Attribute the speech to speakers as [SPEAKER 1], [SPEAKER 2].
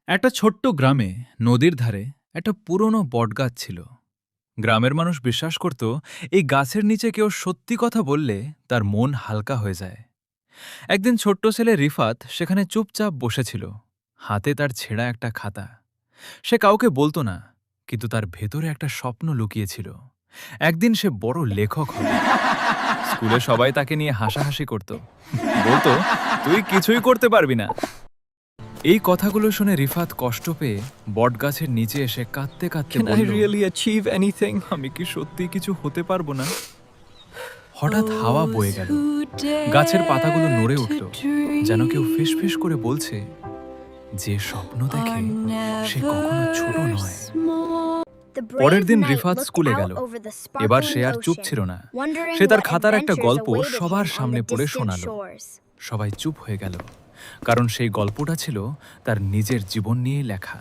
[SPEAKER 1] একটা ছোট্ট গ্রামে নদীর ধারে একটা পুরনো বটগাছ ছিল। গ্রামের মানুষ বিশ্বাস করত এই গাছের নিচে কেউ সত্যি কথা বললে তার মন হালকা হয়ে যায়। একদিন ছোট্ট ছেলে রিফাত সেখানে চুপচাপ বসেছিল, হাতে তার ছেঁড়া একটা খাতা। সে কাউকে বলতো না, কিন্তু তার ভেতরে একটা স্বপ্ন লুকিয়েছিল। একদিন সে বড় লেখক হবে। স্কুলে সবাই তাকে নিয়ে হাসাহাসি করত, বলতো তুই কিছুই করতে পারবি না। এই কথাগুলো শুনে রিফাত কষ্ট পেয়ে বটগাছের নিচে এসে কাঁদতে কাঁদতে
[SPEAKER 2] Can I
[SPEAKER 1] বলল,
[SPEAKER 2] really achieve anything?
[SPEAKER 1] আমি কি সত্যি কিছু হতে পারবো না? হঠাৎ হাওয়া বয়ে গেল, গাছেরের পাতাগুলো নড়ে উঠল, যেন কেউ ফিসফিস করে বলছে, যে স্বপ্ন দেখে সে কখনো ছোট নয়।
[SPEAKER 3] পরের দিন রিফাত স্কুলে গেল।
[SPEAKER 1] এবার সে আর চুপ ছিল না। সে তার খাতার একটা গল্প সবার সামনে পড়ে শোনালো। সবাই চুপ হয়ে গেল, কারণ সেই গল্পটা ছিল তার নিজের জীবন নিয়ে লেখা।